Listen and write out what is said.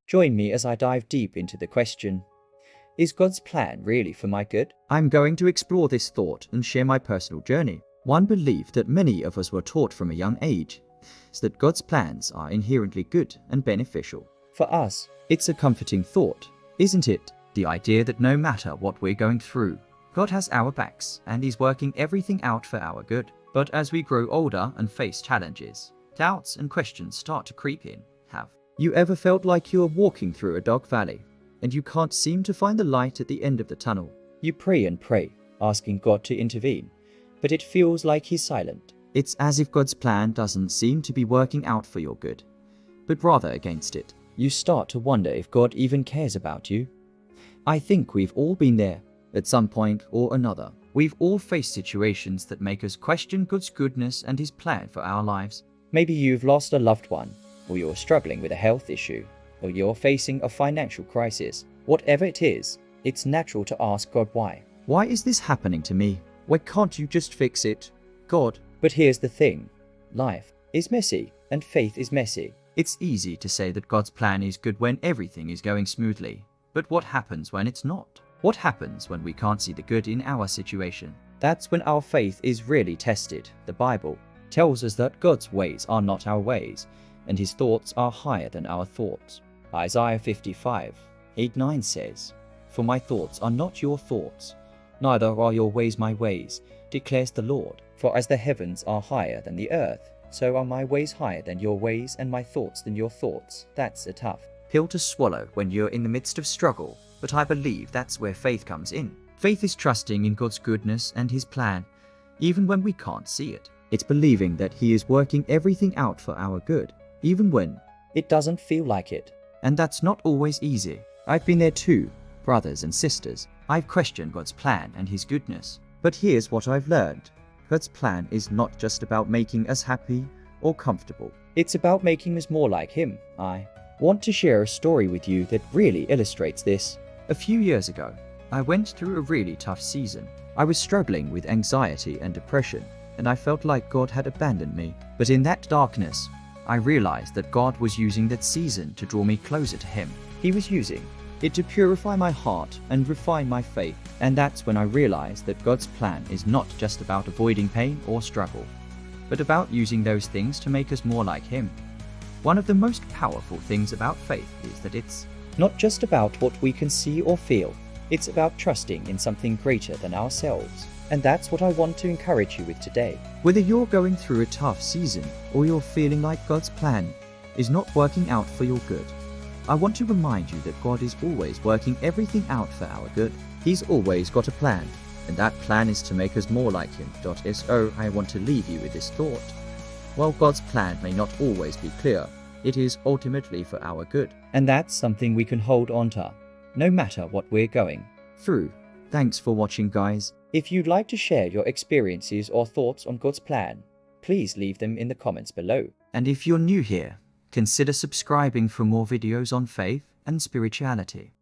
Join me as I dive deep into the question, is God's plan really for my good? I'm going to explore this thought and share my personal journey. One belief that many of us were taught from a young age is that God's plans are inherently good and beneficial. For us, It's a comforting thought, isn't it? The idea that no matter what we're going through, God has our backs and He's working everything out for our good. But as we grow older and face challenges, doubts and questions start to creep in. Have you ever felt like you're walking through a dark valley and you can't seem to find the light at the end of the tunnel? you pray and pray, asking God to intervene, but it feels like He's silent. It's as if God's plan doesn't seem to be working out for your good, but rather against it. You start to wonder if God even cares about you. I think we've all been there. At some point or another, we've all faced situations that make us question God's goodness and His plan for our lives. Maybe you've lost a loved one, or you're struggling with a health issue, or you're facing a financial crisis. Whatever it is, it's natural to ask God why. Why is this happening to me? Why can't you just fix it, God? But here's the thing, life is messy, and faith is messy. It's easy to say that God's plan is good when everything is going smoothly. But what happens when it's not? What happens when we can't see the good in our situation? That's when our faith is really tested. The Bible tells us that God's ways are not our ways, and His thoughts are higher than our thoughts. Isaiah 55:8-9 says, "For my thoughts are not your thoughts, neither are your ways my ways, declares the Lord. For as the heavens are higher than the earth, so are my ways higher than your ways, and my thoughts than your thoughts." That's a tough pill to swallow when you're in the midst of struggle, but I believe that's where faith comes in. Faith is trusting in God's goodness and His plan, even when we can't see it. It's believing that He is working everything out for our good, even when it doesn't feel like it. And that's not always easy. I've been there too, brothers and sisters. I've questioned God's plan and His goodness. But here's what I've learned. God's plan is not just about making us happy or comfortable. It's about making us more like Him. I want to share a story with you that really illustrates this. A few years ago, I went through a really tough season. I was struggling with anxiety and depression, and I felt like God had abandoned me. But in that darkness, I realized that God was using that season to draw me closer to Him. He was using it to purify my heart and refine my faith. And that's when I realized that God's plan is not just about avoiding pain or struggle, but about using those things to make us more like Him. One of the most powerful things about faith is that it's not just about what we can see or feel. It's about trusting in something greater than ourselves. And that's what I want to encourage you with today. Whether you're going through a tough season or you're feeling like God's plan is not working out for your good, I want to remind you that God is always working everything out for our good. He's always got a plan, and that plan is to make us more like Him. So I want to leave you with this thought. While God's plan may not always be clear, it is ultimately for our good. And that's something we can hold on to, no matter what we're going through. Thanks for watching, guys. If you'd like to share your experiences or thoughts on God's plan, please leave them in the comments below. And if you're new here, consider subscribing for more videos on faith and spirituality.